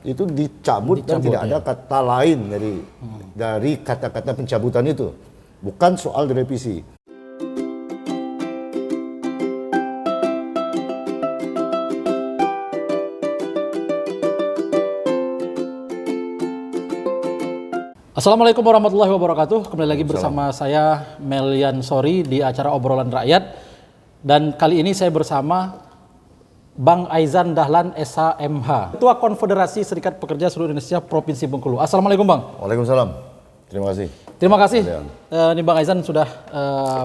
itu dicabut dan tidak ya. ada kata lain dari kata-kata pencabutan itu. Bukan soal direvisi. Assalamualaikum warahmatullahi wabarakatuh. Kembali lagi bersama saya Melian Sori di acara Obrolan Rakyat. Dan kali ini saya bersama Bang Aizan Dahlan SHMH, Ketua Konfederasi Serikat Pekerja Seluruh Indonesia Provinsi Bengkulu. Assalamualaikum Bang. Waalaikumsalam. Terima kasih. Terima kasih. Ini Bang Aizan sudah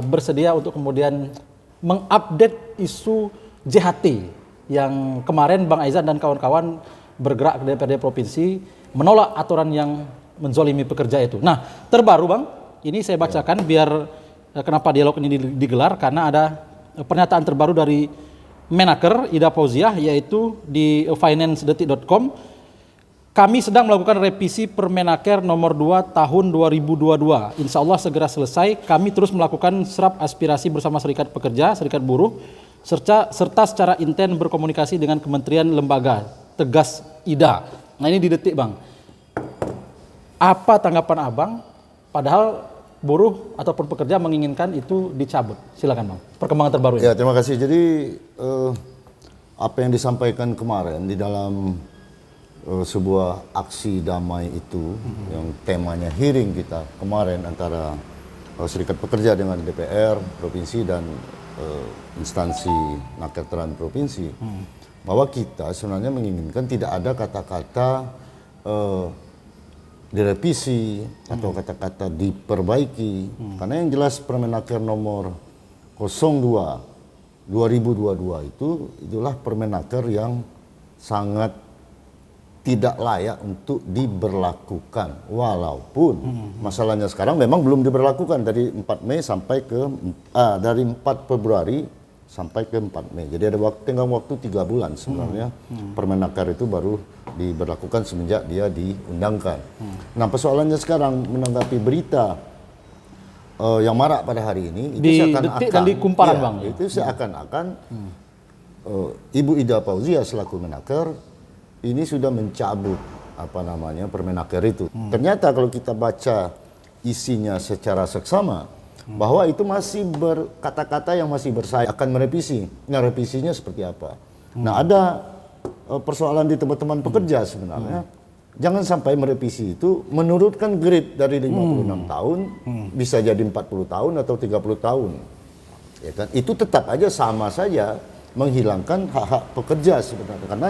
bersedia untuk kemudian mengupdate isu JHT yang kemarin Bang Aizan dan kawan-kawan bergerak ke DPRD Provinsi menolak aturan yang menzolimi pekerja itu. Nah, terbaru Bang, ini saya bacakan biar kenapa dialog ini digelar, karena ada pernyataan terbaru dari Menaker Ida Fauziah, yaitu di financedetik.com. Kami sedang melakukan revisi Permenaker nomor 2 tahun 2022. Insya Allah segera selesai. Kami terus melakukan serap aspirasi bersama serikat pekerja, serikat buruh, serta secara intens berkomunikasi dengan kementerian lembaga. Tegas Ida. Nah, ini di detik Bang. Apa tanggapan Abang? Padahal buruh ataupun pekerja menginginkan itu dicabut. Silakan Bang. Perkembangan terbaru. Ya, terima kasih. Jadi apa yang disampaikan kemarin di dalam sebuah aksi damai itu, yang temanya hearing kita kemarin antara serikat pekerja dengan DPR provinsi dan instansi Nakerteran provinsi, bahwa kita sebenarnya menginginkan tidak ada kata-kata direvisi atau kata-kata diperbaiki, karena yang jelas Permenaker nomor 02 2022 itulah Permenaker yang sangat tidak layak untuk diberlakukan, walaupun masalahnya sekarang memang belum diberlakukan dari 4 Mei sampai ke dari 4 Februari sampai ke 4 Mei. Jadi ada tinggal waktu 3 bulan sebenarnya. Permenaker itu baru diberlakukan semenjak dia diundangkan. Nah, persoalannya sekarang menanggapi berita yang marak pada hari ini, itu di seakan-akan detik dan di kumparan ya, Bang. itu seakan-akan Ibu Ida Fauziah selaku Menaker ini sudah mencabut Permenaker itu. Ternyata kalau kita baca isinya secara seksama, bahwa itu masih berkata-kata yang masih bersayap akan merevisi. Nah, revisinya seperti apa? Nah, ada persoalan di teman-teman pekerja sebenarnya. Jangan sampai merevisi itu menurunkan grade dari 56 tahun bisa jadi 40 tahun atau 30 tahun. Ya kan? Itu tetap aja sama saja menghilangkan hak-hak pekerja sebenarnya. Karena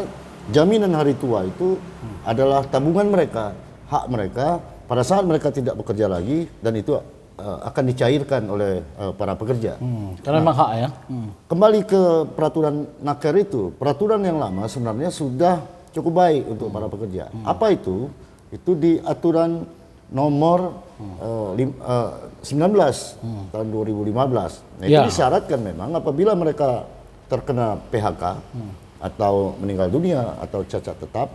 jaminan hari tua itu adalah tabungan mereka, hak mereka pada saat mereka tidak bekerja lagi, dan itu akan dicairkan oleh para pekerja. Karena memang hak ya. Kembali ke peraturan Naker itu, peraturan yang lama sebenarnya sudah cukup baik untuk para pekerja. Apa itu? Itu di aturan nomor 19 tahun 2015. Nah, itu disyaratkan memang apabila mereka terkena PHK atau meninggal dunia atau cacat tetap,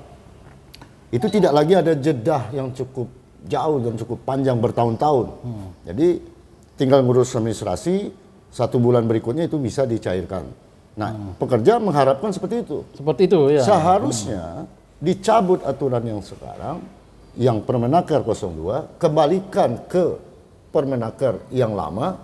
itu tidak lagi ada jedah yang cukup jauh dan cukup panjang bertahun-tahun. Jadi tinggal ngurus administrasi, 1 bulan berikutnya itu bisa dicairkan. Nah, pekerja mengharapkan seperti itu. Seperti itu ya. Seharusnya dicabut aturan yang sekarang, yang Permenaker 02, kembalikan ke Permenaker yang lama.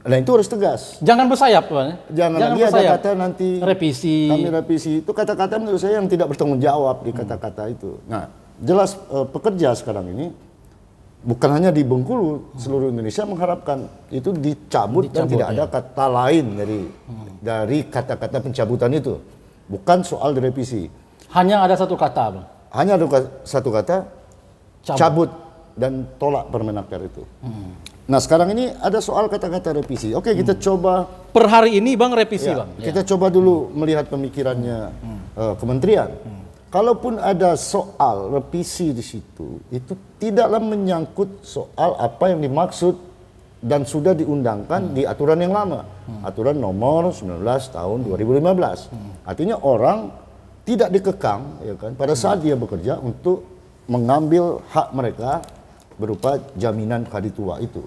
Nah, itu harus tegas. Jangan bersayap Bang. Jangan lagi ada kata nanti revisi. Kami revisi. Itu kata-kata menurut saya yang tidak bertanggung jawab di kata-kata itu. Nah, jelas pekerja sekarang ini bukan hanya di Bengkulu, seluruh Indonesia mengharapkan itu dicabut dan tidak ada kata lain dari kata-kata pencabutan itu. Bukan soal direvisi. Hanya ada satu kata Bang. Hanya ada satu kata, cabut dan tolak Permenaker itu. Nah, sekarang ini ada soal kata-kata revisi. Oke, kita coba per hari ini Bang revisi Bang. Kita coba dulu melihat pemikirannya kementerian. Kalaupun ada soal revisi di situ, itu tidaklah menyangkut soal apa yang dimaksud dan sudah diundangkan di aturan yang lama. Aturan nomor 19 tahun 2015. Artinya orang tidak dikekang ya kan pada saat dia bekerja untuk mengambil hak mereka berupa jaminan hari tua itu.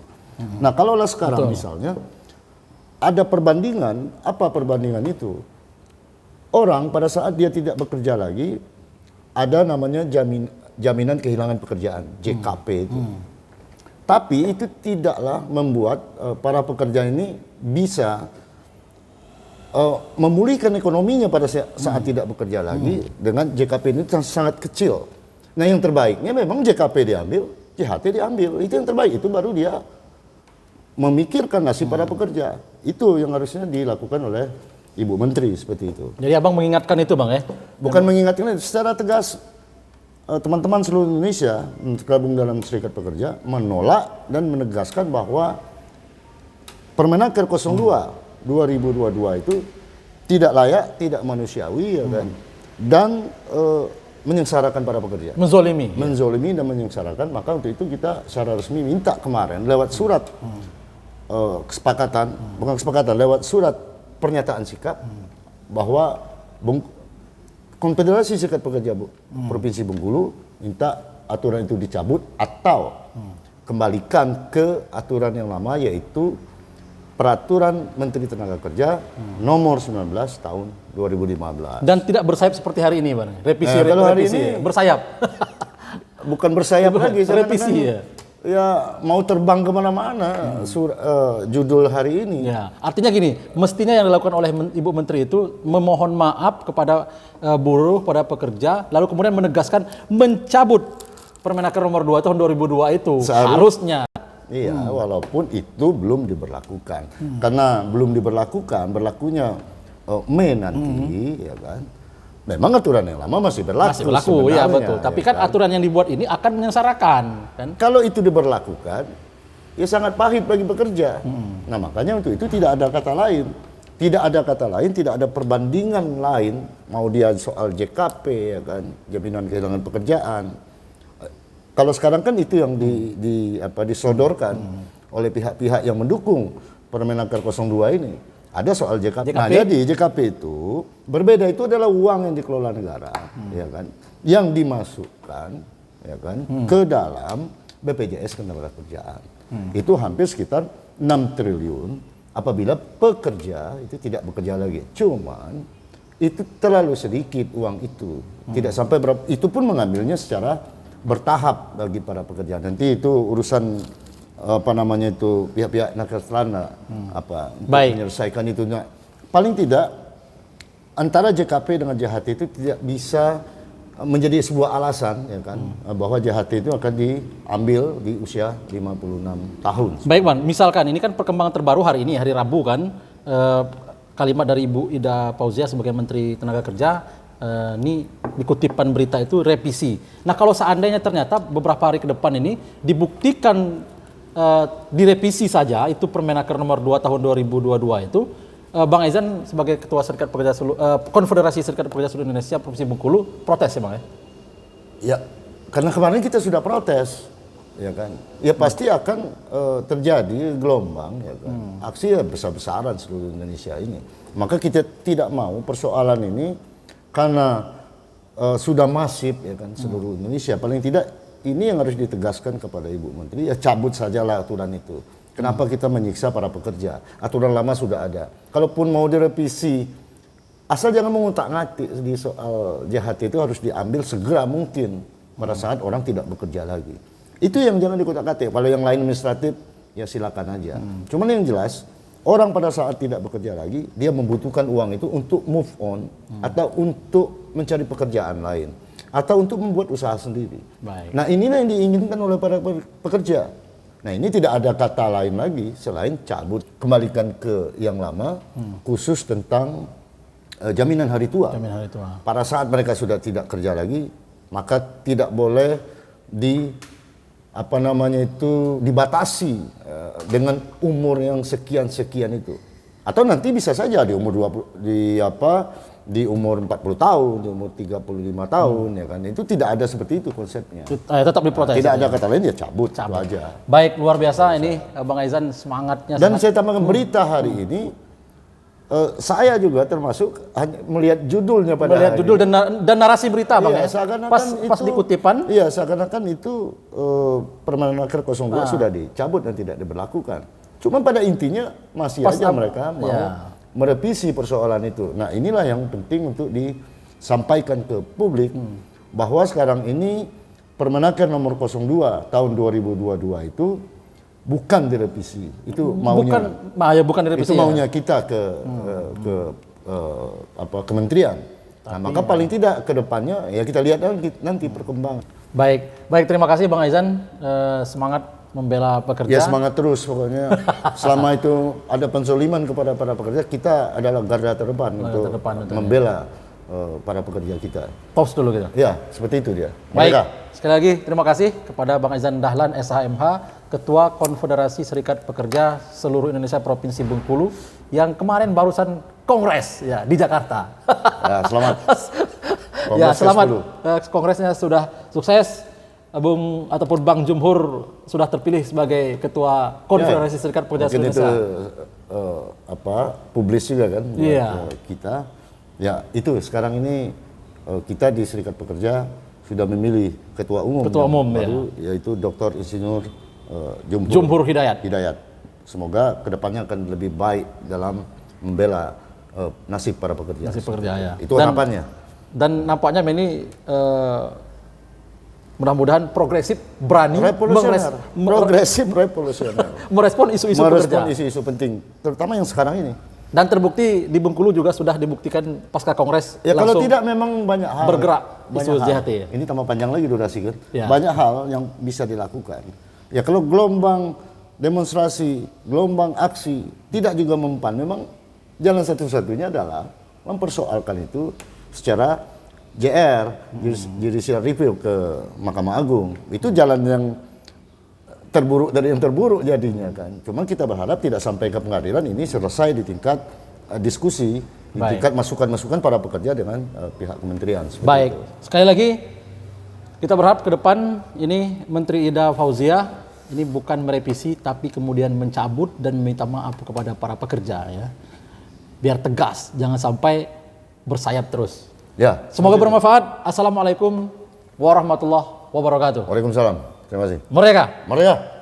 Nah, kalaulah sekarang misalnya ada perbandingan, apa perbandingan itu? Orang pada saat dia tidak bekerja lagi, ada namanya jaminan kehilangan pekerjaan, JKP itu. Tapi itu tidaklah membuat para pekerja ini bisa memulihkan ekonominya pada saat tidak bekerja lagi dengan JKP ini sangat kecil. Nah yang terbaiknya memang JKP diambil, JHT diambil. Itu yang terbaik, itu baru dia memikirkan nasib para pekerja. Itu yang harusnya dilakukan oleh Ibu Menteri seperti itu. Jadi abang mengingatkan itu bang ya? Bukan mengingatkan, secara tegas teman-teman seluruh Indonesia tergabung dalam Serikat Pekerja menolak dan menegaskan bahwa Permenaker 02 2022 itu tidak layak, tidak manusiawi ya kan, dan menyengsarakan para pekerja. Menzolimi. Menzolimi dan menyengsarakan. Maka untuk itu kita secara resmi minta kemarin lewat surat kesepakatan, bukan kesepakatan, lewat surat pernyataan sikap bahwa Konfederasi Serikat Pekerja Provinsi Bengkulu minta aturan itu dicabut atau kembalikan ke aturan yang lama, yaitu Peraturan Menteri Tenaga Kerja nomor 19 tahun 2015. Dan tidak bersayap seperti hari ini bang. Revisi, Kalau hari revisi ini ya? Bersayap. Bukan bersayap lagi, Revisi ya. Ya mau terbang kemana-mana judul hari ini. Ya, artinya gini, mestinya yang dilakukan oleh Ibu Menteri itu memohon maaf kepada buruh, pada pekerja, lalu kemudian menegaskan mencabut Permenaker nomor 2 tahun 2002 itu. Harusnya. Iya, walaupun itu belum diberlakukan. Karena belum diberlakukan, berlakunya Mei nanti, ya kan. Memang aturan yang lama masih berlaku. Masih berlaku, ya betul. Tapi ya kan aturan yang dibuat ini akan menyengsarakan, kan? Kalau itu diberlakukan, ya sangat pahit bagi pekerja. Nah makanya untuk itu tidak ada kata lain. Tidak ada kata lain, tidak ada perbandingan lain. Mau dia soal JKP, ya kan, jaminan kehilangan pekerjaan. Kalau sekarang kan itu yang disodorkan oleh pihak-pihak yang mendukung Permenaker 02 ini. Ada soal JKP. Nah, jadi JKP itu berbeda, itu adalah uang yang dikelola negara, ya kan, yang dimasukkan, ya kan, ke dalam BPJS Ketenagakerjaan. Itu hampir sekitar 6 triliun apabila pekerja itu tidak bekerja lagi. Cuman itu terlalu sedikit uang itu. Tidak sampai berapa, itu pun mengambilnya secara bertahap bagi para pekerja. Nanti itu urusan pihak-pihak Nakerstrana untuk menyelesaikan itu. Nah, paling tidak antara JKP dengan JHT itu tidak bisa menjadi sebuah alasan, ya kan, bahwa JHT itu akan diambil di usia 56 tahun. Baik Bang, misalkan ini kan perkembangan terbaru hari ini, hari Rabu kan, kalimat dari Ibu Ida Fauzia sebagai Menteri Tenaga Kerja, ini dikutipan berita itu revisi. Nah kalau seandainya ternyata beberapa hari ke depan ini dibuktikan direvisi saja itu Permenaker nomor 2 tahun 2022 itu, Bang Aizan sebagai Ketua Serikat Pekerja Konfederasi Serikat Pekerja Seluruh Indonesia Provinsi Bengkulu protes ya Bang ya? Ya, karena kemarin kita sudah protes, ya kan. Ya pasti akan terjadi gelombang, ya kan. Aksi ya besar-besaran seluruh Indonesia ini. Maka kita tidak mau persoalan ini karena sudah masif, ya kan, seluruh Indonesia. Paling tidak ini yang harus ditegaskan kepada Ibu Menteri, ya cabut sajalah aturan itu. Kenapa kita menyiksa para pekerja? Aturan lama sudah ada. Kalaupun mau direvisi, asal jangan mengutak-ngatik di soal JHT itu harus diambil segera mungkin pada saat orang tidak bekerja lagi. Itu yang jangan dikutak-ngatik. Kalau yang lain administratif, ya silakan aja. Cuman yang jelas, orang pada saat tidak bekerja lagi, dia membutuhkan uang itu untuk move on atau untuk mencari pekerjaan lain atau untuk membuat usaha sendiri. Baik. Nah inilah yang diinginkan oleh para pekerja. Nah ini tidak ada kata lain lagi selain cabut, kembalikan ke yang lama, khusus tentang jaminan hari tua. Jaminan hari tua. Pada saat mereka sudah tidak kerja lagi, maka tidak boleh dibatasi dengan umur yang sekian-sekian itu. Atau nanti bisa saja di umur 20 di umur 40 tahun, di umur 35 tahun, ya kan. Itu tidak ada seperti itu konsepnya. Tetap diprotes. Tidak ada kata lain, ya cabut. Itu aja. Baik, luar biasa ini Bang Aizan semangatnya. Dan saya tambahkan berita hari ini, saya juga termasuk melihat judulnya pada melihat judul dan narasi berita Bang ya. Pas dikutipan. Iya, seakan-akan itu Permenaker 02 sudah dicabut dan tidak diberlakukan. Cuma pada intinya masih aja mereka mau merevisi persoalan itu. Nah inilah yang penting untuk disampaikan ke publik bahwa sekarang ini Permenaker nomor 02 tahun 2022 itu bukan direvisi. Itu maunya. Bukan direvisi. Itu maunya kita ke kementerian. Nah, maka paling tidak ke depannya ya kita lihat nanti perkembangan. Baik, terima kasih Bang Aizan. Semangat membela pekerja. Ya semangat terus pokoknya. Selama itu ada pensoliman kepada para pekerja, kita adalah garda terdepan untuk membela para pekerja kita. Pause dulu gitu. Ya, seperti itu dia. Baik, sekali lagi terima kasih kepada Bang Aizan Dahlan SHMH, Ketua Konfederasi Serikat Pekerja Seluruh Indonesia Provinsi Bengkulu yang kemarin barusan kongres ya di Jakarta. Ya, selamat. Ya, selamat. Kongresnya sudah sukses. Ataupun Bang Jumhur sudah terpilih sebagai Ketua Konfederasi Serikat Pekerja Seluruh Indonesia. Itu publis juga kan kita. Ya, itu sekarang ini kita di Serikat Pekerja sudah memilih ketua umum baru, yaitu Dr. Insinyur Jumhur Hidayat. Semoga kedepannya akan lebih baik dalam membela nasib para pekerja. Ya. Itu harapannya. Dan nampaknya ini mudah-mudahan progresif, berani merespon isu-isu pekerja. Merespon isu-isu penting, terutama yang sekarang ini. Dan terbukti di Bengkulu juga sudah dibuktikan pasca kongres. Ya kalau tidak memang banyak hal bergerak isu JHT. Ini tambah panjang lagi durasi kan. Ya. Banyak hal yang bisa dilakukan. Ya kalau gelombang demonstrasi, gelombang aksi tidak juga mempan, memang jalan satu-satunya adalah mempersoalkan itu secara JR, judicial review ke Mahkamah Agung. Itu jalan yang terburuk dari yang terburuk jadinya kan. Cuma kita berharap tidak sampai ke pengadilan, ini selesai di tingkat diskusi, di tingkat masukan-masukan para pekerja dengan pihak kementerian. Baik, itu. Sekali lagi kita berharap ke depan ini Menteri Ida Fauzia ini bukan merevisi tapi kemudian mencabut dan meminta maaf kepada para pekerja ya. Biar tegas, jangan sampai bersayap terus. Ya. Semoga bermanfaat. Assalamualaikum warahmatullahi wabarakatuh. Waalaikumsalam. Terima kasih. Merdeka. Merdeka.